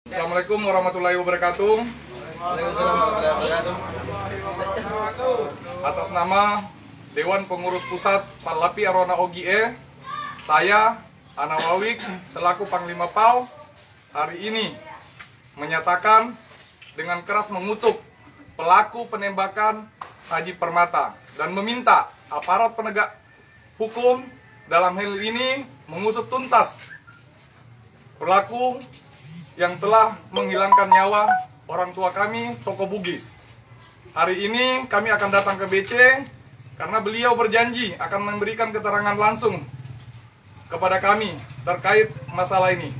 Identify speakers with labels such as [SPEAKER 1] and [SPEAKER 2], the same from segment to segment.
[SPEAKER 1] Assalamualaikum warahmatullahi wabarakatuh. Atas nama Dewan Pengurus Pusat Pallapi Arona Ogie, saya Ana Wawik selaku Panglima PAU hari ini menyatakan dengan keras mengutuk pelaku penembakan Haji Permata dan meminta aparat penegak hukum dalam hal ini mengusut tuntas pelaku yang telah menghilangkan nyawa orang tua kami, Toko Bugis. Hari ini kami akan datang ke BC karena beliau berjanji akan memberikan keterangan langsung kepada kami terkait masalah ini.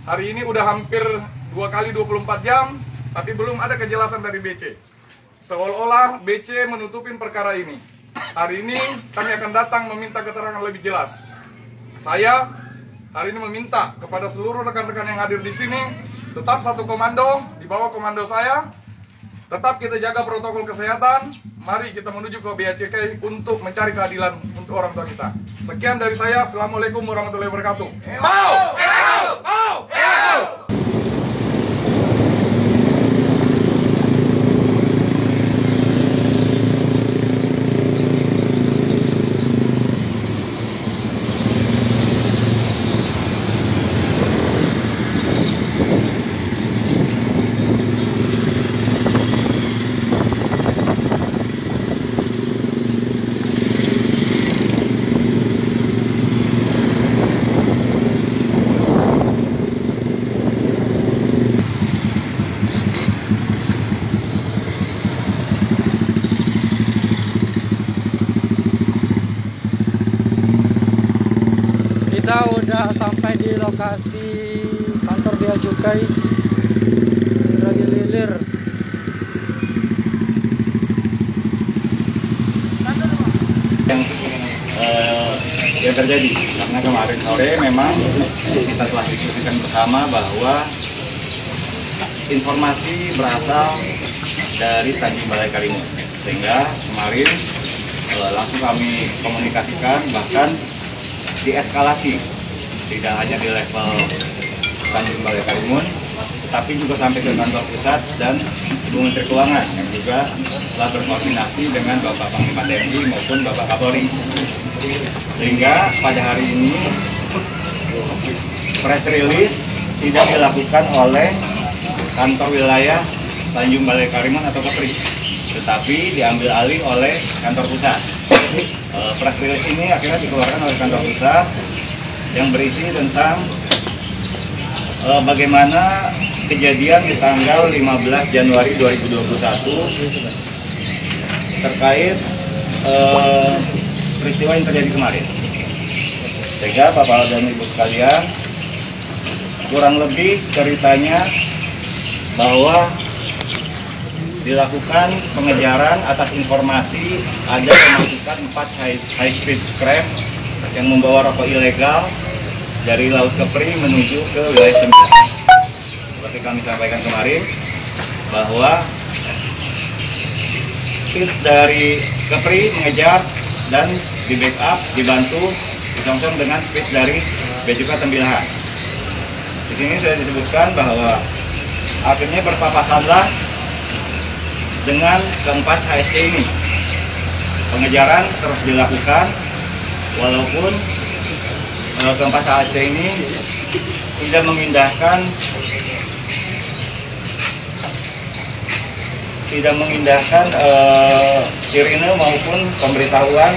[SPEAKER 1] Hari ini udah hampir 2 kali 24 jam, tapi belum ada kejelasan dari BC. Seolah-olah BC menutupin perkara ini. Hari ini kami akan datang meminta keterangan lebih jelas. Saya hari ini meminta kepada seluruh rekan-rekan yang hadir di sini tetap satu komando, di bawah komando saya. Tetap kita jaga protokol kesehatan. Mari kita menuju ke BACK untuk mencari keadilan untuk orang tua kita. Sekian dari saya. Assalamualaikum warahmatullahi wabarakatuh. Mau! Mau!
[SPEAKER 2] Kita udah sampai di lokasi kantor Bea Cukai Ragi Lilir.
[SPEAKER 3] Yang terjadi karena kemarin sore memang kita telah diskusikan bersama bahwa informasi berasal dari Tanjung Balai Karimun, sehingga kemarin langsung kami komunikasikan, bahkan dieskalasi, tidak hanya di level Tanjung Balai Karimun, tetapi juga sampai ke kantor pusat dan Ibu Menteri Keuangan yang juga telah berkoordinasi dengan Bapak Panglima TNI maupun Bapak Kapolri. Sehingga pada hari ini press release tidak dilakukan oleh kantor wilayah Tanjung Balai Karimun atau Kepri, tetapi diambil alih oleh kantor pusat. Press release ini akhirnya dikeluarkan oleh kantor pusat yang berisi tentang bagaimana kejadian di tanggal 15 Januari 2021 terkait peristiwa yang terjadi kemarin. Sehingga Bapak dan Ibu sekalian, kurang lebih ceritanya bahwa dilakukan pengejaran atas informasi ada pemasukan 4 high speed craft yang membawa rokok ilegal dari Laut Kepri menuju ke wilayah Tembilang. Seperti kami sampaikan kemarin bahwa speed dari Kepri mengejar dan di backup, dibantu, disongsong dengan speed dari Bea Cukai Tembilahan. Di sini sudah disebutkan bahwa akhirnya berpapasanlah dengan keempat HSC ini. Pengejaran terus dilakukan walaupun keempat HSC ini tidak mengindahkan sirine maupun pemberitahuan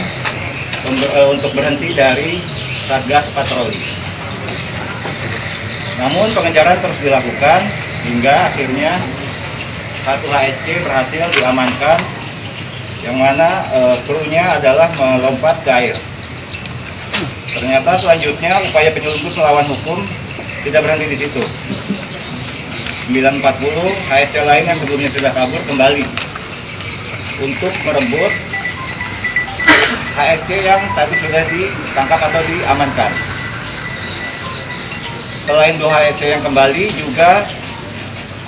[SPEAKER 3] untuk berhenti dari Satgas Patroli. Namun pengejaran terus dilakukan hingga akhirnya satu HSC berhasil diamankan, yang mana krunya adalah melompat ke air. Ternyata selanjutnya upaya penyelundup melawan hukum tidak berhenti di situ. 9.40 HSC lain yang sebelumnya sudah kabur kembali untuk merebut HSC yang tadi sudah ditangkap atau diamankan. Selain 2 HSC yang kembali, juga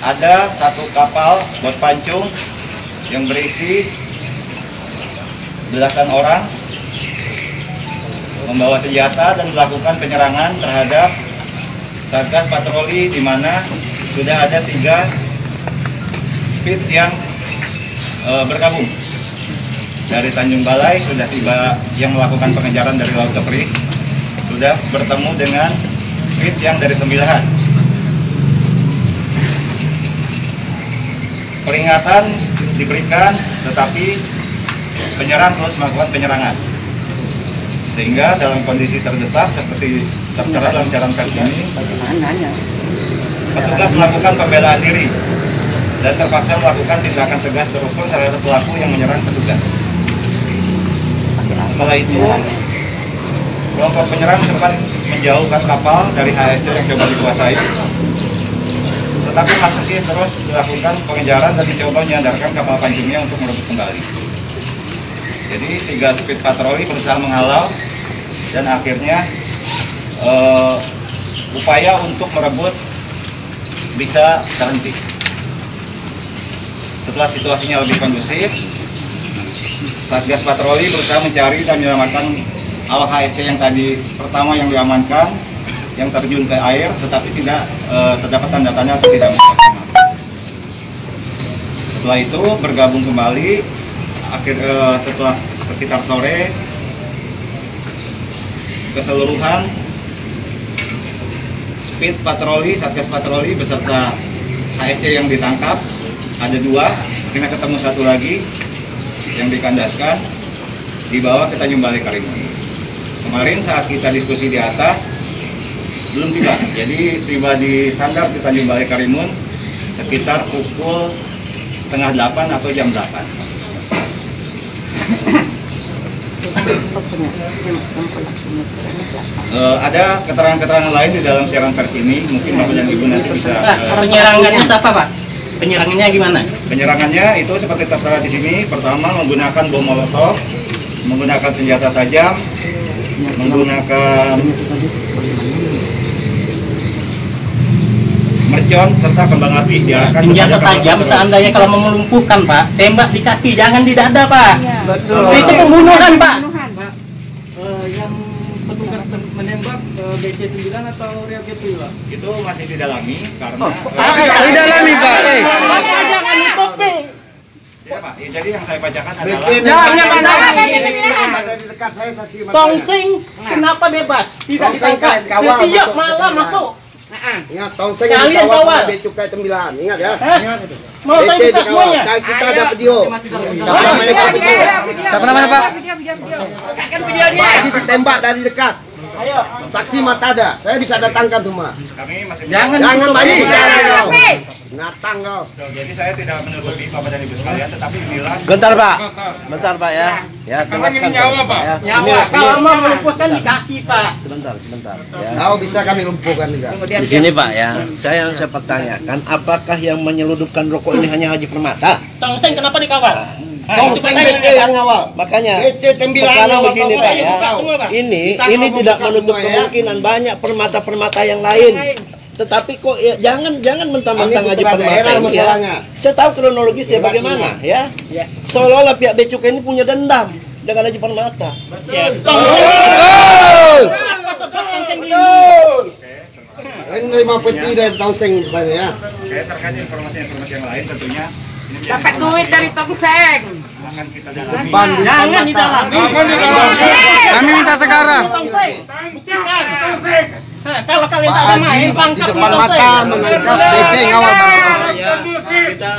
[SPEAKER 3] ada 1 kapal bot pancung yang berisi belasan orang membawa senjata dan melakukan penyerangan terhadap Satgas Patroli, di mana sudah ada 3 speed yang bergabung. Dari Tanjung Balai sudah tiba yang melakukan pengejaran dari Laut Kepri, sudah bertemu dengan speed yang dari Tembilahan. Peringatan diberikan, tetapi penyerang terus melakukan penyerangan. Sehingga dalam kondisi terdesak seperti tertera dalam siaran pers ini, petugas melakukan pembelaan diri dan terpaksa melakukan tindakan tegas terukur terhadap pelaku yang menyerang petugas. Setelah itu, kelompok penyerang sempat menjauhkan kapal dari HSC yang coba dikuasai, tetapi masih terus dilakukan pengejaran dan dicoba menyandarkan kapal pancingnya untuk merebut kembali. Jadi 3 speed patroli berusaha menghalau dan akhirnya upaya untuk merebut bisa terhenti. Setelah situasinya lebih kondusif, Satgas Patroli berusaha mencari dan menyelamatkan awak HSC yang tadi pertama yang diamankan, yang terjun ke air, tetapi tidak terdapat tanda-tanda atau tidak maksimal. Setelah itu bergabung kembali, setelah sekitar sore, keseluruhan speed patroli, Satgas Patroli beserta HSC yang ditangkap ada 2, akhirnya ketemu 1 lagi yang dikandaskan dibawa ke Tanjung Balai Karimun. Kemarin saat kita diskusi di atas belum tiba, jadi tiba di sandar di Tanjung Balai Karimun sekitar pukul 7:30 atau jam 8. Ada keterangan-keterangan lain di dalam siaran pers ini, mungkin Bapak dan Ibu nanti bisa.
[SPEAKER 4] Penyerangannya siapa, Pak? Penyerangannya gimana?
[SPEAKER 3] Penyerangannya itu seperti tertera di sini. Pertama menggunakan bom molotov, menggunakan senjata tajam, menggunakan mercon serta kembang api.
[SPEAKER 4] Senjata tajam seandainya kalau mau melumpuhkan, Pak, tembak di kaki, jangan di dada, Pak.
[SPEAKER 2] Betul.
[SPEAKER 4] Itu pembunuhan, Pak.
[SPEAKER 2] Yang petugas menembak BC9 atau reagen itu, Pak?
[SPEAKER 3] Itu masih didalami karena
[SPEAKER 2] Didalami, Pak.
[SPEAKER 4] Jangan ditutupi.
[SPEAKER 3] ya, Pak. Jadi yang saya bacakan adalah
[SPEAKER 5] Ada di dekat saya saksi mata.
[SPEAKER 4] Tongsing, kenapa bebas? Tidak ditangkap. Setiap malam masuk.
[SPEAKER 5] Ingat, tongseng
[SPEAKER 4] Kalian
[SPEAKER 5] dikawal
[SPEAKER 4] kawal.
[SPEAKER 5] sama Bea Cukai Tembilahan. Ingat ya.
[SPEAKER 4] Mau
[SPEAKER 5] BC
[SPEAKER 4] saya buka
[SPEAKER 5] dikawal.
[SPEAKER 4] semuanya.
[SPEAKER 5] Kita ada video.
[SPEAKER 2] Siapa namanya, Pak?
[SPEAKER 5] Pak Haji ditembak dari dekat. Saksi mata ada. Saya bisa datangkan semua.
[SPEAKER 3] kami masih
[SPEAKER 4] Jangan
[SPEAKER 5] Jangan
[SPEAKER 4] ditutupi.
[SPEAKER 5] banyak bicara kau. Natang kau.
[SPEAKER 3] Jadi saya tidak menutupi Bapak dan Ibu sekalian, tetapi inilah
[SPEAKER 6] Bentar Pak, bentar Pak ya. Ya,
[SPEAKER 1] Sekarang ini nyawa, Pak.
[SPEAKER 6] Ya.
[SPEAKER 4] Nyawa, kalau mau melumpuhkan di kaki, Pak.
[SPEAKER 6] Sebentar, sebentar. Ya.
[SPEAKER 5] Kau bisa kami lumpuhkan juga.
[SPEAKER 6] Di sini Pak ya, saya pertanyakan, apakah yang menyeludupkan rokok ini hanya Haji Permata?
[SPEAKER 4] Tongsing kenapa dikawal?
[SPEAKER 5] Tongseng BC yang ngawal.
[SPEAKER 6] Makanya
[SPEAKER 5] BC Tembilahan
[SPEAKER 6] sekarang
[SPEAKER 5] ngawal.
[SPEAKER 6] begini Pak ya, ini tidak menutup kemungkinan banyak permata-permata yang lain. Tetapi kok ya, jangan mentang-mentang Haji
[SPEAKER 5] putra daerah
[SPEAKER 6] Permata ini ya.
[SPEAKER 5] masalahnya.
[SPEAKER 6] Saya tahu kronologisnya bagaimana ya. Seolah-olah pihak Bea Cukai ini punya dendam dengan Haji Permata.
[SPEAKER 4] Apa sebab tongsing di
[SPEAKER 5] Ini terima peti dari tongseng banyak ya.
[SPEAKER 3] saya terkait informasi-informasi yang lain tentunya ini menjadi
[SPEAKER 7] Dapat duit dari tongseng.
[SPEAKER 3] akan kita dalami.
[SPEAKER 5] Banding
[SPEAKER 4] Jangan di dalam.
[SPEAKER 2] Kami minta sekarang.
[SPEAKER 4] Tongsing, buktikan. Kalau kalian tak ada main,
[SPEAKER 5] Di
[SPEAKER 4] pangkat
[SPEAKER 5] depan mata menangkap BC ngawal.
[SPEAKER 6] Ya, kita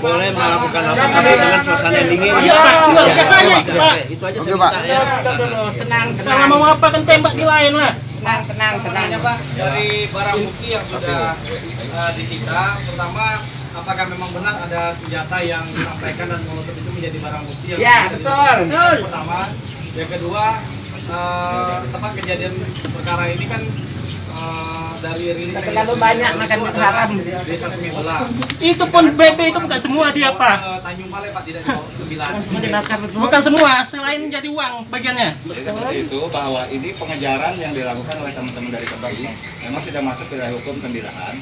[SPEAKER 6] boleh melakukan apa tapi dengan suasana yang dingin.
[SPEAKER 4] Iya, Pak. Pak.
[SPEAKER 6] Itu aja
[SPEAKER 5] Oke,
[SPEAKER 6] saya
[SPEAKER 5] Pak.
[SPEAKER 6] minta ya.
[SPEAKER 7] Tenang,
[SPEAKER 4] Kalau mau apa kan tembak di lain lah.
[SPEAKER 7] tenang.
[SPEAKER 8] Pak, dari barang bukti yang sudah disita, pertama apakah memang benar ada senjata yang disampaikan dan molotov itu menjadi barang bukti yang
[SPEAKER 7] Ya,
[SPEAKER 8] bisa
[SPEAKER 7] betul.
[SPEAKER 8] disita? Yang pertama, yang kedua, tempat kejadian perkara ini kan dari rilis yang
[SPEAKER 7] Terlalu banyak makan
[SPEAKER 8] itu
[SPEAKER 7] haram.
[SPEAKER 8] adalah Desa Semibelah.
[SPEAKER 4] Itu pun BP itu bukan semua dia, Pak.
[SPEAKER 8] Tanjung Balai, Pak, tidak di 9.
[SPEAKER 4] Bukan semua, selain jadi uang sebagiannya.
[SPEAKER 3] Jadi seperti itu bahwa ini pengejaran yang dilakukan oleh teman-teman dari KPI memang sudah masuk ke wilayah hukum Tembilahan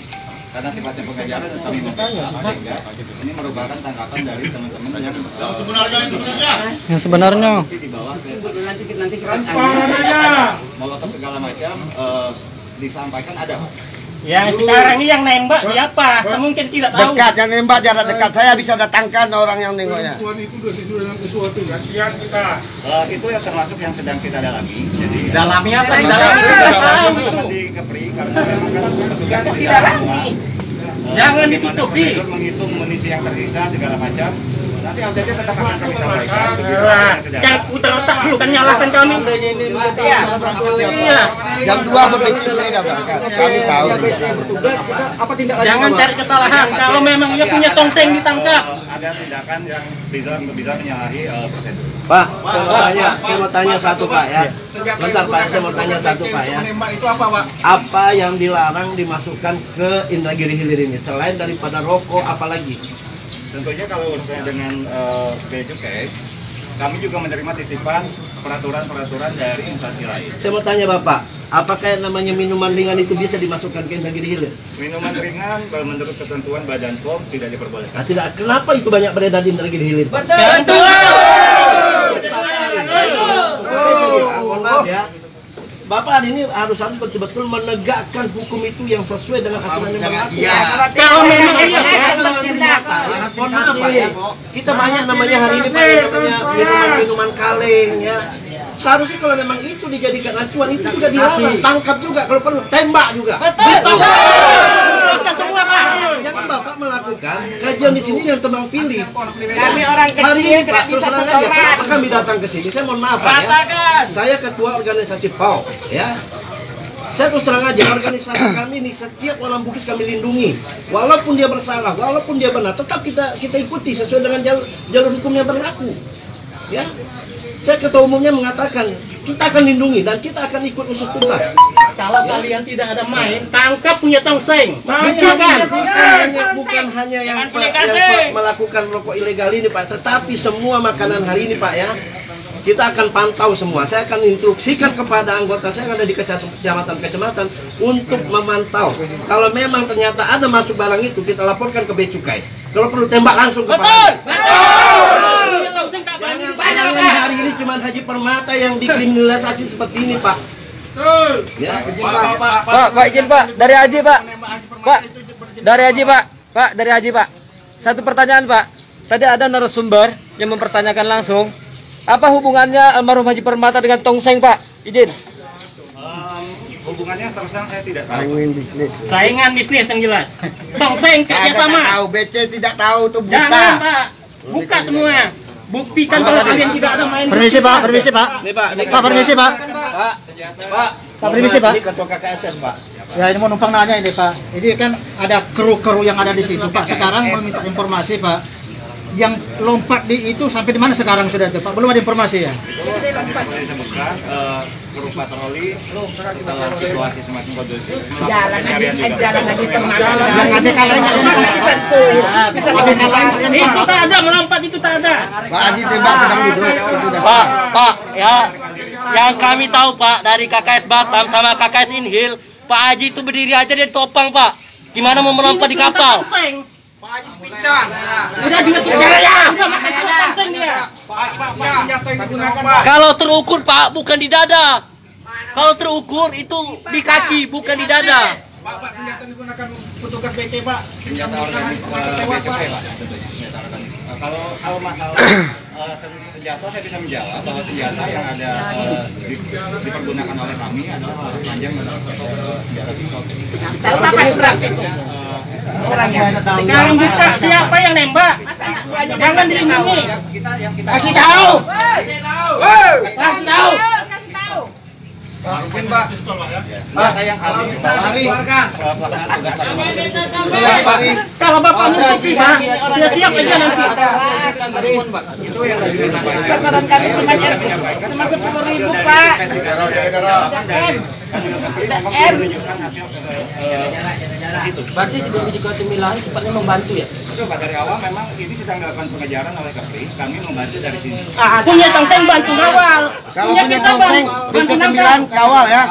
[SPEAKER 3] karena sifatnya pengejaran dan kami membela sehingga ini merupakan tangkapan dari teman-teman yang
[SPEAKER 2] Yang sebenarnya.
[SPEAKER 3] dibawa ke
[SPEAKER 7] Nanti kita tanya.
[SPEAKER 3] molotov segala macam disampaikan ada Pak.
[SPEAKER 4] Yang sekarang ini yang nembak siapa? Mungkin tidak tahu.
[SPEAKER 5] Dekat, yang nembak jarak dekat. Saya bisa datangkan orang yang nengoknya.
[SPEAKER 3] Itu yang termasuk yang sedang kita dalami. Jadi
[SPEAKER 4] Dalamnya apa?
[SPEAKER 3] di Kepri karena memang kan petugas tidak semua.
[SPEAKER 4] Jangan
[SPEAKER 3] Bagaimana
[SPEAKER 4] ditutupi.
[SPEAKER 3] prosedur menghitung munisi yang tersisa segala macam. Nanti update tetap akan kami sampaikan. Begitu yang sudah.
[SPEAKER 4] Jangan putar otak dulu kan nyalakan kami. Iya.
[SPEAKER 5] Jam 2 berhenti saya sudah berangkat. Kami tahu.
[SPEAKER 4] Jangan cari kesalahan. Kalau memang dia punya tongseng ditangkap.
[SPEAKER 3] Ada tindakan yang bisa menyalahi prosedur.
[SPEAKER 6] Pak, saya mau tanya satu Pak ya. Bentar Pak, saya mau tanya satu Pak ya.
[SPEAKER 5] Itu apa, Pak?
[SPEAKER 6] Apa yang dilarang dimasukkan ke Indragiri Hilir ini selain daripada rokok, apalagi?
[SPEAKER 3] Tentunya kalau urusannya dengan bea cukai, kami juga menerima titipan peraturan-peraturan dari instansi lain.
[SPEAKER 6] Saya mau tanya Bapak, apakah yang namanya minuman ringan itu bisa dimasukkan ke Indragiri Hilir?
[SPEAKER 3] Minuman ringan menurut ketentuan Badan POM tidak diperbolehkan.
[SPEAKER 6] Nah, tidak. Kenapa itu banyak beredar di Indragiri Hilir? Pak?
[SPEAKER 4] Betul.
[SPEAKER 6] Mohon maaf ya. Bapak ini harus betul-betul menegakkan hukum itu yang sesuai dengan aturan yang berlaku.
[SPEAKER 4] Kalau memang iya.
[SPEAKER 6] Mohon maaf Pak ya. Kita banyak namanya hari ini Pak yang namanya minuman kaleng ya. Seharusnya kalau memang itu dijadikan acuan itu juga dilarang, tangkap juga kalau perlu, tembak juga.
[SPEAKER 4] Betul. Semua Pak.
[SPEAKER 6] Jangan Bapak melakukan kajian di sini yang tebang pilih.
[SPEAKER 7] Kami orang
[SPEAKER 6] Hari
[SPEAKER 7] kecil
[SPEAKER 6] ini
[SPEAKER 7] tidak
[SPEAKER 6] Pak,
[SPEAKER 7] bisa
[SPEAKER 6] terus terang aja,
[SPEAKER 7] setoran.
[SPEAKER 6] kenapa kami datang ke sini? Saya mohon maaf Pak ya. Saya ketua organisasi PAU ya. Saya terus terang aja, organisasi kami ini setiap orang Bugis kami lindungi. Walaupun dia bersalah, walaupun dia benar, tetap kita ikuti sesuai dengan jalur hukumnya berlaku. Ya. Saya ketua umumnya mengatakan kita akan lindungi dan kita akan ikut usut tuntas.
[SPEAKER 4] Kalau kalian tidak ada main, tangkap punya tongseng.
[SPEAKER 6] Bukan hanya yang melakukan rokok ilegal ini Pak, tetapi semua makanan hari ini Pak ya. Kita akan pantau semua. Saya akan instruksikan kepada anggota saya yang ada di kecamatan-kecamatan untuk memantau. Kalau memang ternyata ada masuk barang itu, kita laporkan ke bea cukai. Kalau perlu tembak langsung ke Pak. Jangan hari ini cuma Haji Permata yang dikriminalisasi seperti ini Pak. Ya.
[SPEAKER 2] Pak izin Pak, dari Haji Pak. Pak, dari Haji Pak. Pak, dari Haji Pak. Satu pertanyaan Pak. Tadi ada narasumber yang mempertanyakan langsung. Apa hubungannya almarhum Haji Permata dengan tongseng Pak? Izin.
[SPEAKER 3] Hubungannya terus terang saya tidak tahu.
[SPEAKER 4] Saingan bisnis yang jelas. Tongseng kerjasama.
[SPEAKER 5] Tahu BC tidak tahu tuh buta.
[SPEAKER 4] Jangan Pak. Buka semua. Buktikan kalau kalian tidak ada main.
[SPEAKER 2] Permisi Pak, permisi Pak.
[SPEAKER 6] Nih Pak,
[SPEAKER 2] Pak, permisi Pak.
[SPEAKER 6] Pak,
[SPEAKER 2] permisi, Pak.
[SPEAKER 6] Ini ketua KKSS Pak.
[SPEAKER 2] Ya ini mau numpang nanya ini Pak. Ini kan ada kru-kru yang ada di situ Pak. Sekarang mau minta informasi Pak. Yang lompat di itu sampai di mana sekarang sudah itu Pak? Belum ada informasi ya?
[SPEAKER 3] Tadi seperti disebutkan, kru patroli setelah situasi semakin kondusif melakukan pencarian juga.
[SPEAKER 7] Jalan lagi teman.
[SPEAKER 2] Yang ada kalengnya
[SPEAKER 4] Itu tak ada melompat, itu tak ada.
[SPEAKER 5] Pak Haji tembak sedang duduk. Itu udah.
[SPEAKER 9] Pak, ya, yang kami tahu Pak dari KKS Batam sama KKS Inhil, Pak Haji itu berdiri aja di topang Pak. Gimana mau melompat di kapal?
[SPEAKER 4] Udah juga sejarah. Udah makan tongseng dia.
[SPEAKER 9] Kalau terukur Pak, bukan di dada. Kalau terukur itu di kaki, bukan di dada.
[SPEAKER 5] Pak, senjata digunakan petugas BC Pak.
[SPEAKER 3] Senjata organik tewas Pak. Kalau masalah senjata saya bisa menjawab bahwa senjata yang ada dipergunakan oleh kami adalah laras panjang dan senjata pisau.
[SPEAKER 4] Sekarang buka siapa yang nembak? Jangan dilindungi. Kasih tahu. Kasih tahu.
[SPEAKER 1] Mungkin Pak.
[SPEAKER 3] Pak, yang kami keluarkan
[SPEAKER 4] Kalau Bapak nutupi Pak, sudah siap aja nanti.
[SPEAKER 3] itu yang tadi disampaikan.
[SPEAKER 7] Setoran kami cuma 10.000 Pak.
[SPEAKER 9] Berarti sebelum juga Timilan sepertinya membantu ya?
[SPEAKER 3] Itu Pak, dari awal memang ini sedang dilakukan pengejaran oleh Kepri. Kami membantu dari sini.
[SPEAKER 4] Punya tongseng bantu ngawal.
[SPEAKER 5] Kalau punya tongseng, BC 9 kawal ya.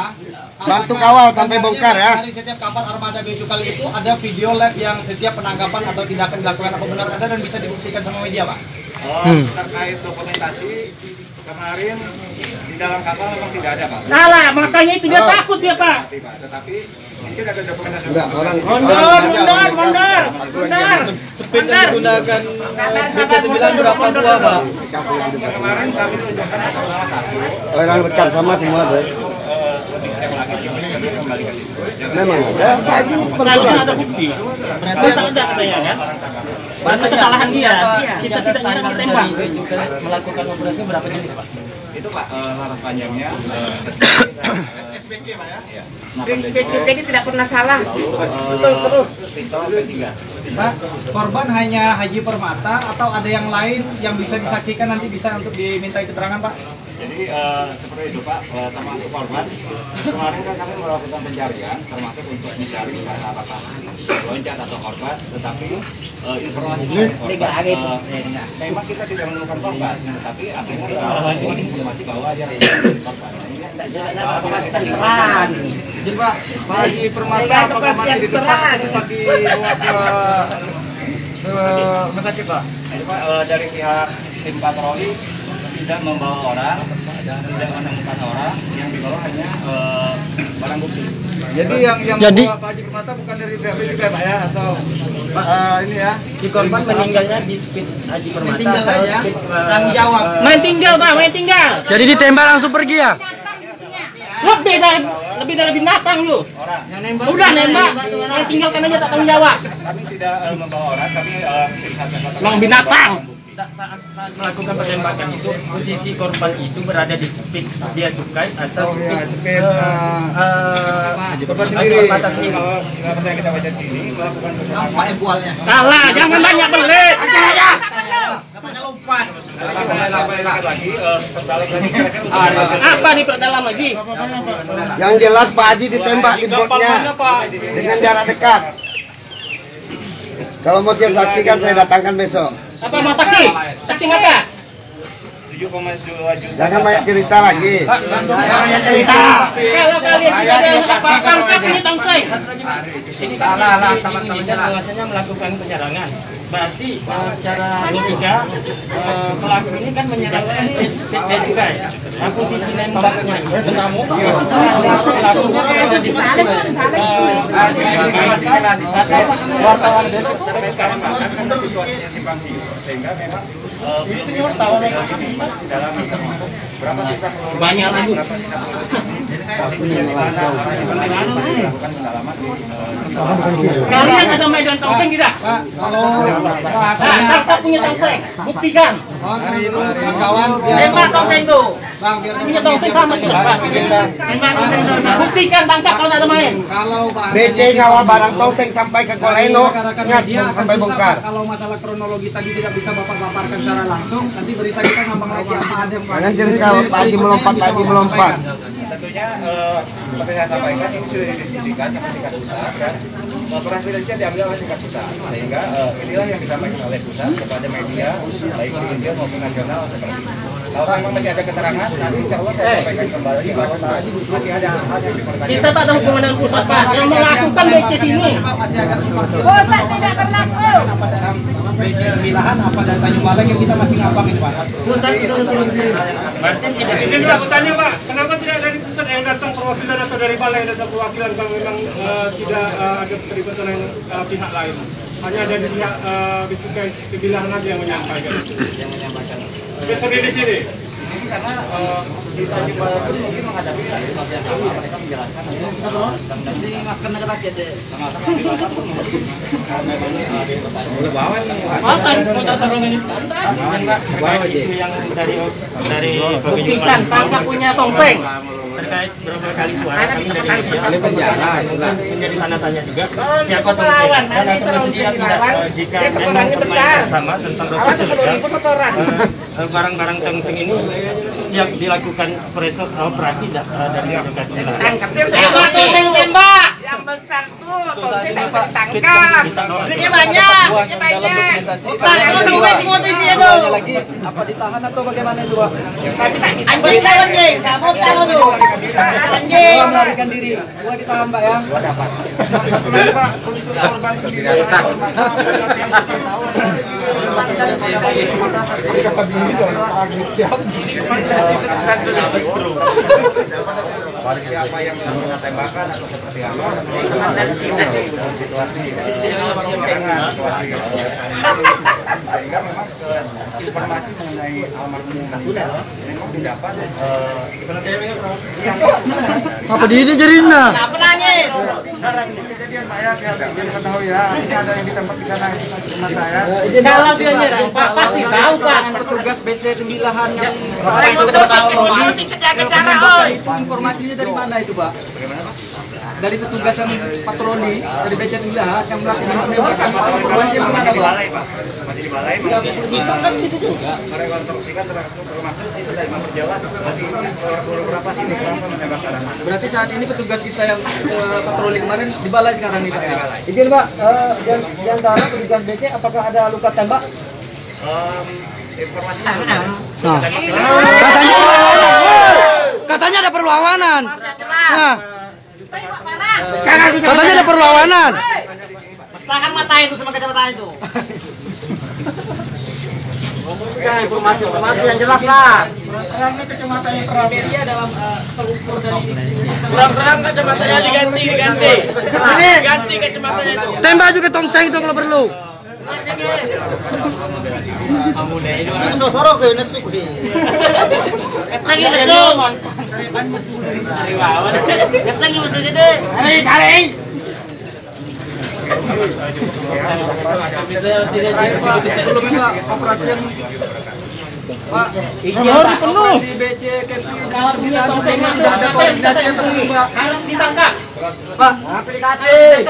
[SPEAKER 5] Bantu kawal sampai bongkar ya.
[SPEAKER 8] Dari setiap kapal armada bea cukai itu ada video live yang setiap penangkapan atau tindakan dilakukan apa benar ada dan bisa dibuktikan sama media Pak.
[SPEAKER 3] Terkait dokumentasi kemarin di dalam kapal memang tidak ada Pak.
[SPEAKER 4] Salah, makanya itu dia takut dia Pak.
[SPEAKER 3] Tetapi
[SPEAKER 5] Enggak, orang
[SPEAKER 7] Mundur.
[SPEAKER 2] Sepeda digunakan bisa dibilang berapa tua, Pak?
[SPEAKER 5] orang rekan sama semua deh. Memang ada.
[SPEAKER 4] Ada bukti. Berarti ada katanya kan? Berarti kesalahan dia. Kita tidak bisa ditembak.
[SPEAKER 2] Melakukan operasi berapa jenis, Pak?
[SPEAKER 3] Itu Pak, laras panjangnya
[SPEAKER 1] SBK Pak ya?
[SPEAKER 3] ya.
[SPEAKER 7] Jadi tidak pernah salah.
[SPEAKER 3] Betul terus. Pistol P3.
[SPEAKER 8] Pak, korban hanya Haji Permata atau ada yang lain yang bisa disaksikan nanti bisa untuk dimintai keterangan Pak?
[SPEAKER 3] Jadi seperti itu Pak, termasuk korban. Kemarin kan kami melakukan pencarian, termasuk untuk mencari misalnya apakah loncat atau korban, tetapi informasi korban, memang kita tidak menemukan korban, tetapi akhirnya informasi bahwa ada korban.
[SPEAKER 1] Jadi Pak, Haji Permata apakah masih ditemukan tempat dibawa ke rumah sakit Pak?
[SPEAKER 3] Jadi Pak, dari pihak tim patroli tidak membawa orang, tidak menemukan orang, yang dibawa hanya barang bukti.
[SPEAKER 1] Jadi yang bawa Pak Haji Permata bukan dari pihak juga Pak ya? Atau ini ya?
[SPEAKER 2] Si korban meninggalnya di Speed Haji Permata.
[SPEAKER 7] Tinggal aja.
[SPEAKER 8] Tanggung jawab.
[SPEAKER 4] Main tinggal Pak, main tinggal.
[SPEAKER 2] Jadi ditembak langsung pergi ya?
[SPEAKER 4] Lebih dari binatang lu. Udah nembak, main tinggalkan aja tak tanggung jawab.
[SPEAKER 3] Kami tidak membawa orang, tapi tim satgas
[SPEAKER 4] Emang binatang.
[SPEAKER 2] Saat melakukan penembakan itu posisi korban itu berada di Speed dia cukai atau
[SPEAKER 1] Korban sendiri.
[SPEAKER 3] Kalau apa yang kita baca di sini melakukan penembakan.
[SPEAKER 4] Salah, jangan banyak belit.
[SPEAKER 3] Lagi terdalam lagi
[SPEAKER 4] Apa diperdalam lagi?
[SPEAKER 5] Yang jelas Pak Haji ditembak di botnya dengan jarak dekat. Kalau mau siap saksikan saya datangkan besok.
[SPEAKER 4] Apa mau saksi? Saksi apa?
[SPEAKER 3] 7,2 juta.
[SPEAKER 5] Jangan banyak cerita lagi.
[SPEAKER 4] Banyak cerita. Kalau kalian tidak ada apa tangkap ini tangseng.
[SPEAKER 2] ini kan bahwasanya melakukan penyerangan. Berarti secara logika pelaku ini kan menyerang dia juga ya. Posisi nembaknya mengamuk. Pelakunya ada di Speed. Wartawan
[SPEAKER 3] Karena situasinya simpang siur, sehingga memang dalam berapa sisa
[SPEAKER 4] Banyak lagi.
[SPEAKER 3] posisinya di mana masih dilakukan pendalaman di
[SPEAKER 4] Kalian ada medan tangseng tidak? Tangkap punya tangseng, buktikan.
[SPEAKER 8] Kawan,
[SPEAKER 4] Tembak tangseng tuh. Punya tangseng sama tidak? Tembak tangseng tuh. Buktikan tangkap kalau ada main.
[SPEAKER 8] kalau Pak
[SPEAKER 5] BC ngawal barang tongseng sampai ke Koleno, ingat sampai bongkar.
[SPEAKER 8] Kalau masalah kronologis tadi tidak bisa Bapak paparkan secara langsung, nanti berita kita ngambang lagi apa ada yang
[SPEAKER 5] Jangan cerita Pak Haji melompat.
[SPEAKER 3] tentunya seperti saya sampaikan ini sudah didiskusikan sama tingkat pusat dan operasi intelijen diambil oleh tingkat pusat sehingga inilah yang disampaikan oleh pusat kepada media baik di India maupun nasional seperti itu. Kalau memang masih ada keterangan nanti insya Allah saya sampaikan kembali bahwa masih ada hal yang dipertanyakan.
[SPEAKER 4] Kita tak ada hubungan dengan pusat Pak. Yang melakukan BC sini.
[SPEAKER 7] Pusat tidak berlaku.
[SPEAKER 8] BC Pemilahan apa dan Tanjung Balai yang kita masih ngambang ini Pak.
[SPEAKER 4] Pusat itu
[SPEAKER 10] Izin aku tanya Pak, kenapa tidak dari pusat yang datang perwakilan atau dari balai yang datang perwakilan kalau memang tidak ada keterlibatan pihak lain? Hanya ada di pihak Bicukai Pemilahan aja yang menyampaikan. Sendiri di sini.
[SPEAKER 3] Karena di Tanjung Balai ini menghadapi situasi yang sama, mereka menjelaskan ini makan negara jadi sama-sama
[SPEAKER 4] Masa kota Sarong ini standar?
[SPEAKER 2] Isu yang dari
[SPEAKER 4] Buktikan tangkap punya tongseng.
[SPEAKER 2] terkait berapa kali suara kami dari media menjadi tanda tanya juga siapa
[SPEAKER 7] Melawan,
[SPEAKER 2] dan
[SPEAKER 7] nanti
[SPEAKER 2] atau tidak jika memang permainan sama tentang barang-barang tongseng ini siap dilakukan operasi dari petugas pemilahan.
[SPEAKER 7] Tangkap dia.
[SPEAKER 4] Tembak tongseng tembak.
[SPEAKER 7] Yang besar tuh, tongseng tidak ditangkap. Duitnya banyak.
[SPEAKER 4] Kalau duit semua tuh isinya tuh.
[SPEAKER 8] Apa ditahan atau bagaimana itu Pak?
[SPEAKER 7] Anjing tahu anjing, sabut tahu tuh. Anjing.
[SPEAKER 8] Melarikan diri. Gua ditahan Pak ya. Gua dapat. Pak, untuk korban sendiri.
[SPEAKER 3] Siapa yang melakukan tembakan atau seperti apa? Situasi sehingga memang informasi mengenai almarhum memang didapat
[SPEAKER 2] Apa dia jadinya?
[SPEAKER 7] Kenapa nangis?
[SPEAKER 3] kejadian Pak ya, biar diketahui ya. Ini ada yang ditembak di sana rumah saya.
[SPEAKER 9] Kalau dia nyerang Pak pasti tahu Pak.
[SPEAKER 8] Petugas BC Tembilahan yang informasinya dari mana itu Pak? Dari petugas yang patroli dari BC Tembilahan yang melakukan penembakan itu informasi yang mana Pak?
[SPEAKER 3] Masih di balai.
[SPEAKER 8] Itu kan gitu juga.
[SPEAKER 3] Merekonstruksikan termasuk itu dari memperjelas masih beberapa sini berapa menembakkan anak.
[SPEAKER 8] Berarti saat ini petugas kita yang patroli kemarin di balai sekarang nih Pak ya?
[SPEAKER 2] Izin Pak, di antara petugas BC apakah ada luka tembak?
[SPEAKER 3] Informasinya
[SPEAKER 2] Katanya ada perlawanan. Nah, katanya ada perlawanan.
[SPEAKER 7] Pecahkan mata itu sama kacamata itu.
[SPEAKER 8] Informasi yang jelas lah.
[SPEAKER 10] Karena kacamatanya terang.
[SPEAKER 9] Dia dalam terukur dari
[SPEAKER 7] Terang-terang kacamatanya diganti. Ganti kacamatanya itu.
[SPEAKER 2] Tembak juga tongseng itu kalau perlu.
[SPEAKER 8] Sosoro ke nesuk di.
[SPEAKER 7] Lagi nesuk. Lagi maksudnya deh. Tarik.
[SPEAKER 8] Sebelumnya Pak, operasi yang Pak,
[SPEAKER 9] harus penuh.
[SPEAKER 8] operasi BC Tembilahan juga ini sudah ada koordinasi yang tertentu Pak.
[SPEAKER 9] harus ditangkap.
[SPEAKER 8] Pak, aplikasi.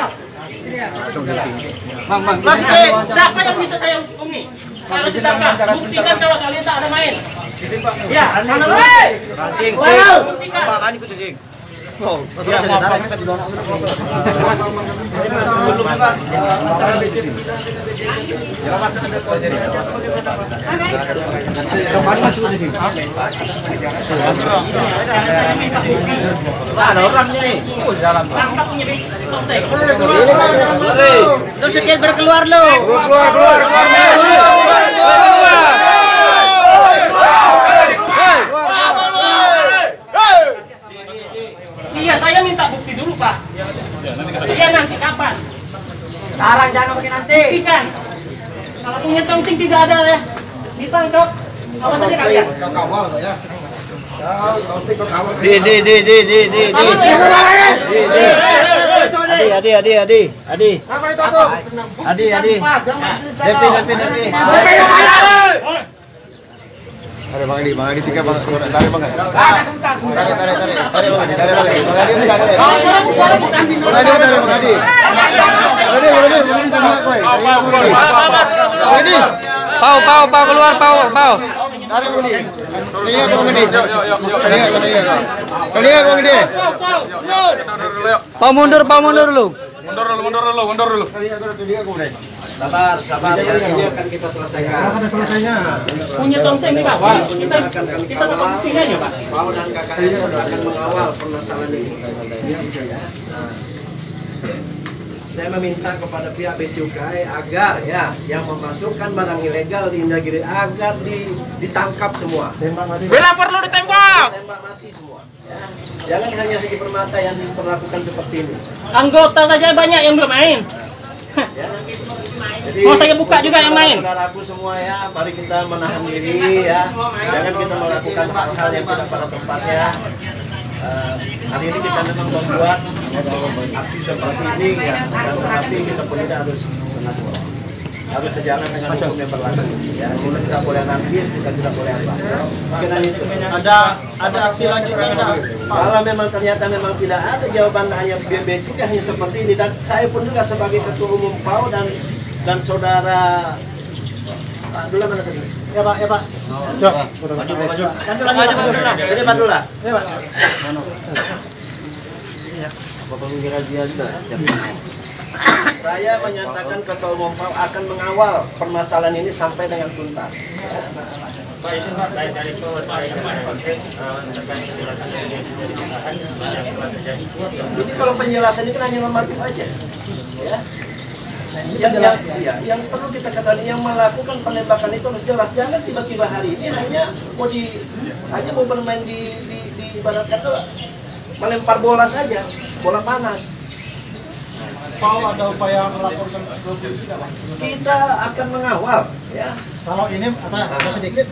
[SPEAKER 8] Bang,
[SPEAKER 9] Pasti. Siapa yang bisa saya hubungi? Harus ditangkap. Buktikan kalau kalian tak ada main. Ya, mana main? Buktikan.
[SPEAKER 8] Sebelumnya Pak, antara BC ada orangnya nih.
[SPEAKER 9] Tangkap punya tongseng.
[SPEAKER 7] Lu sedikit berkeluar lu.
[SPEAKER 9] Iya, saya minta bukti dulu Pak. Iya nanti kapan?
[SPEAKER 7] Sekarang jangan pakai nanti.
[SPEAKER 9] Buktikan. Kalau punya tongseng tidak ada ya, ditangkap. Apa saja kalian?
[SPEAKER 5] Kawal ya. Ada Bang Adi tiga Bang, tarik Bang. Tarik Bang Adi.
[SPEAKER 2] Pau keluar pau.
[SPEAKER 5] Tarik Bang Adi. Telinga Bang Adi. Telinga Bang Adi.
[SPEAKER 2] Pau mundur lu.
[SPEAKER 1] Mundur dulu.
[SPEAKER 6] Sabar ya, ini akan kita selesaikan.
[SPEAKER 9] Punya tongseng di bawah. Kita dapat buktinya ya Pak.
[SPEAKER 6] Pau dan KKS akan mengawal permasalahan ini. Saya meminta kepada pihak Bea Cukai agar ya yang memasukkan barang ilegal di Indagiri agar ditangkap semua.
[SPEAKER 7] Bila perlu ditembak.
[SPEAKER 6] Tembak mati semua. Ya. Jangan hanya Segi Permata yang diperlakukan seperti ini.
[SPEAKER 9] Anggota saja banyak yang bermain.
[SPEAKER 6] Ya. Jadi,
[SPEAKER 9] Mau saya buka juga yang main.
[SPEAKER 6] Saudaraku semua ya, mari kita menahan diri ya. Jangan kita melakukan hal-hal yang tidak pada tempatnya. Hari ini kita memang membuat aksi seperti ini ya, dan tetapi kita pun harus sejalan dengan hukum yang berlaku. Ya, kita tidak boleh anarkis, kita tidak boleh apa. Mungkin itu.
[SPEAKER 8] Ada aksi lanjutan.
[SPEAKER 6] Kalau memang ternyata memang tidak ada jawaban hanya BB juga hanya seperti ini, dan saya pun juga sebagai ketua umum PAU dan saudara Pak Dula mana tadi? Ya Pak. Maju. Ini Pak Dula. Ya Pak. Bapak mengira dia juga. Saya menyatakan ketua umum PAU akan mengawal permasalahan ini sampai dengan tuntas.
[SPEAKER 9] Pak, itu Pak, dari kemarin konteks terkait penjelasan yang terjadi.
[SPEAKER 6] Jadi kalau penjelasan itu hanya normatif aja, ya. Yang perlu kita katakan, yang melakukan penembakan itu harus jelas. Jangan tiba-tiba hari ini hanya mau bermain di ibarat kata melempar bola saja, bola panas.
[SPEAKER 10] Mau ada upaya melaporkan ke polisi nggak, Pak?
[SPEAKER 6] Kita akan mengawal, ya.
[SPEAKER 11] Kalau ini ada sedikit,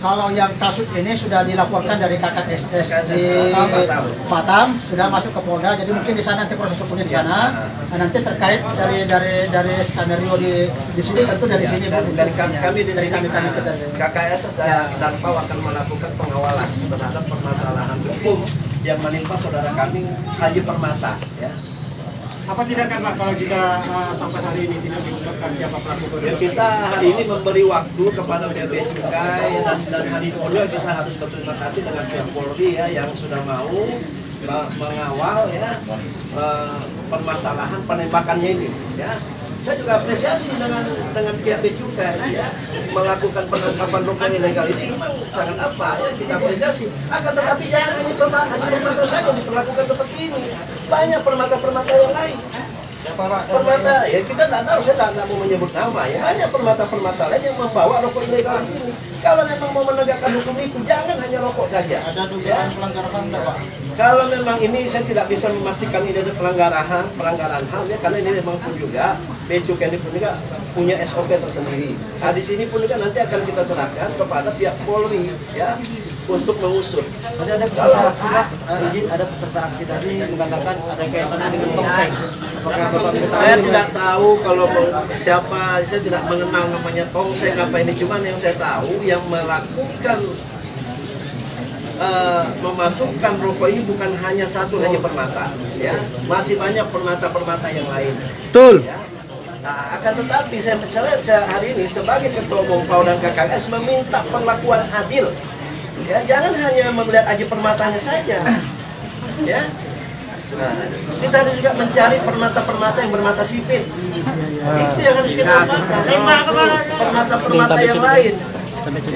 [SPEAKER 11] kalau yang kasus ini sudah dilaporkan dari KKSS di Batam, sudah masuk ke Polda, jadi mungkin di sana nanti proses hukumnya di sana. Nah, nanti terkait dari skenario di sini tentu dari sini
[SPEAKER 6] dari kami di sini KKSS dan PAU akan melakukan pengawalan terhadap permasalahan hukum yang menimpa saudara kami Haji Permata, ya.
[SPEAKER 10] Apa tidak kan Pak kalau jika sampai hari ini tidak diungkapkan siapa pelaku?
[SPEAKER 6] Ya, kita hari ini memberi waktu kepada pihak cukai dan hari ini juga kita harus berterima kasih dengan pihak Polri ya yang sudah mau mengawal ya permasalahan penembakannya ini ya. Saya juga apresiasi dengan pihak cukai ya melakukan penangkapan rokok ilegal ini memang sangat ya kita apresiasi. Akan tetapi jangan hanya permata saja diperlakukan seperti ini. Banyak permata-permata yang lain. Permata, ya kita tidak tahu, saya tidak mau menyebut nama ya. Banyak permata-permata lain yang membawa rokok ilegal di sini. Kalau memang mau menegakkan hukum itu, jangan hanya rokok saja.
[SPEAKER 11] Ada dugaan pelanggaran HAM, Pak?
[SPEAKER 6] Kalau memang ini saya tidak bisa memastikan ini ada pelanggaran HAM ya, karena ini memang pun juga Becukai ini pun juga punya SOP tersendiri. Nah di sini pun juga nanti akan kita serahkan kepada pihak Polri ya untuk mengusut.
[SPEAKER 2] Ada peserta aksi, Pak. Izin ada peserta aksi tadi mengatakan ada kaitannya dengan tongseng.
[SPEAKER 6] Saya tidak tahu kalau siapa, saya tidak mengenal namanya tongseng apa ini. Cuman yang saya tahu yang melakukan memasukkan rokok ini bukan hanya satu Haji Permata, ya masih banyak permata-permata yang lain.
[SPEAKER 2] Betul.
[SPEAKER 6] Ya. Nah, akan tetapi saya hari ini sebagai ketua umum PAU dan KKS meminta perlakuan adil. Ya, jangan hanya melihat Haji Permatanya saja. Ya. Nah, kita harus juga mencari permata-permata yang bermata sipit. Itu yang harus kita lakukan. Permata-permata yang lain.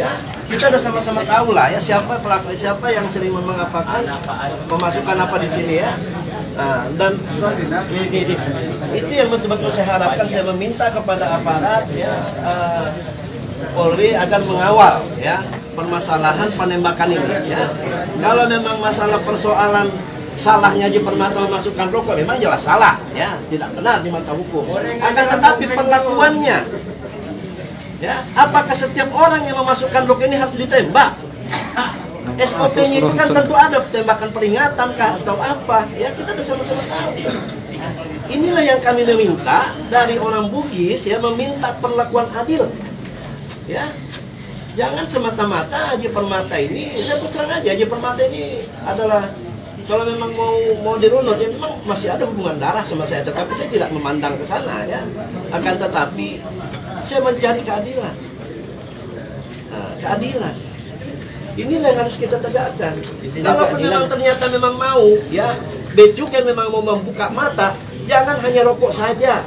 [SPEAKER 6] Ya, kita udah sama-sama tahu lah ya siapa pelaku, siapa yang sering mengapakan, memasukkan apa di sini ya. Nah, dan itu yang betul-betul saya harapkan. Saya meminta kepada aparat ya Polri agar mengawal ya permasalahan penembakan ini ya. Kalau memang masalah persoalan salahnya Haji Permata memasukkan rokok memang jelas salah ya, tidak benar di mata hukum. Akan tetapi perlakuannya ya, apakah setiap orang yang memasukkan rokok ini harus ditembak? SOP-nya itu kan tentu ada tembakan peringatan kah atau apa? Ya kita bersama-sama tahu. Inilah yang kami meminta dari orang Bugis ya, meminta perlakuan adil. Ya, jangan semata-mata Haji Permata ini. Saya terang aja Haji Permata ini adalah kalau memang mau dirunut ya memang masih ada hubungan darah sama saya, tetapi saya tidak memandang ke sana ya. Akan tetapi saya mencari keadilan. Nah, keadilan. Inilah yang harus kita tegakkan. Kalau memang ternyata memang mau, ya, Becukai memang mau membuka mata, jangan hanya rokok saja.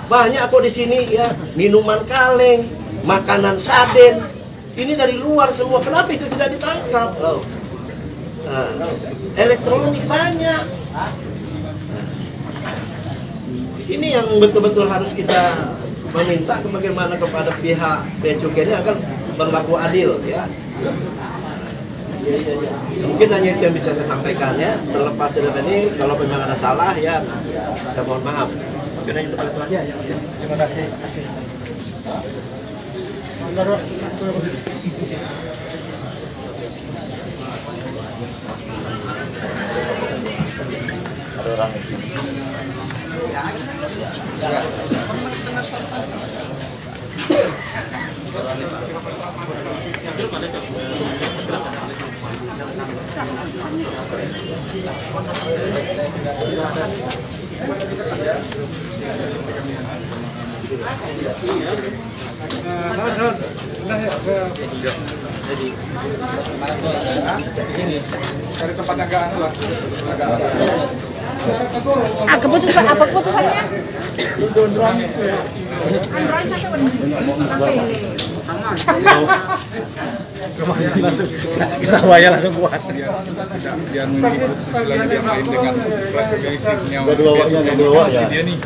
[SPEAKER 6] Banyak kok di sini ya, minuman kaleng, makanan sarden. Ini dari luar semua. Kenapa itu tidak ditangkap? Nah, elektronik banyak. Nah, ini yang betul-betul harus kita meminta bagaimana kepada pihak Becukai ini agar berlaku adil ya. Mungkin hanya itu yang bisa saya sampaikan ya. Terlepas dari ini, kalau memang ada salah ya, saya mohon maaf. Mungkin hanya itu aja ya.
[SPEAKER 11] Terima kasih.
[SPEAKER 3] Ada orang itu.
[SPEAKER 1] Dari tempat agak anu lah.
[SPEAKER 7] Keputusan apa keputusannya?
[SPEAKER 11] Kita waya langsung buat.
[SPEAKER 1] Dia mengikut istilahnya dia main dengan press release-nya dia nih.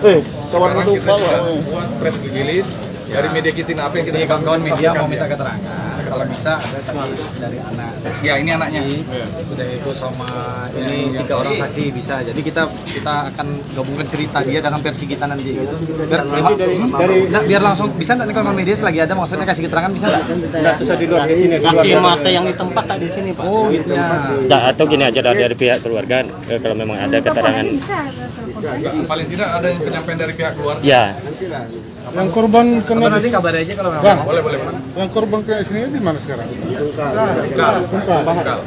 [SPEAKER 1] Sekarang kita juga buat press release dari media kita apa yang kita
[SPEAKER 8] kawan-kawan media mau minta keterangan kalau bisa ada dari anak
[SPEAKER 1] ya ini anaknya
[SPEAKER 8] udah itu sama ini 3 orang saksi bisa jadi kita akan gabungkan cerita dia dengan versi kita nanti gitu biar langsung bisa nggak nih kalau media lagi ada maksudnya kasih keterangan bisa nggak
[SPEAKER 10] Bisa di luar di sini.
[SPEAKER 9] Saksi mata yang di tempat tak di sini, Pak.
[SPEAKER 8] oh gitu ya
[SPEAKER 2] Atau gini aja dari pihak keluarga, kalau memang ada keterangan.
[SPEAKER 1] paling tidak ada yang penyampaian dari pihak keluarga
[SPEAKER 2] Ya,
[SPEAKER 10] Yang korban kena
[SPEAKER 8] nanti kabar aja kalau memang
[SPEAKER 10] Bang,
[SPEAKER 1] boleh
[SPEAKER 10] yang korban kena sini di mana sekarang?
[SPEAKER 1] Bengkal.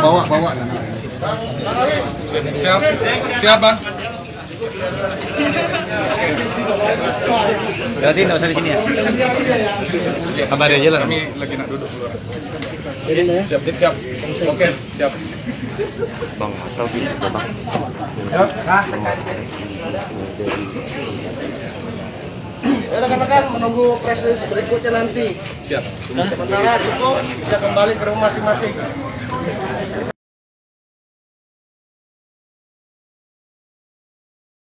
[SPEAKER 6] Bawa.
[SPEAKER 1] Siap Bang.
[SPEAKER 8] berarti nggak usah di sini ya
[SPEAKER 1] Kabar aja lah. Kami lagi nak duduk dulu. Siap. Oke, siap.
[SPEAKER 2] Bang, atau gini aja, Bang.
[SPEAKER 5] Ya, rekan-rekan menunggu press release berikutnya nanti.
[SPEAKER 1] Siap.
[SPEAKER 5] Sementara cukup bisa kembali ke rumah masing-masing.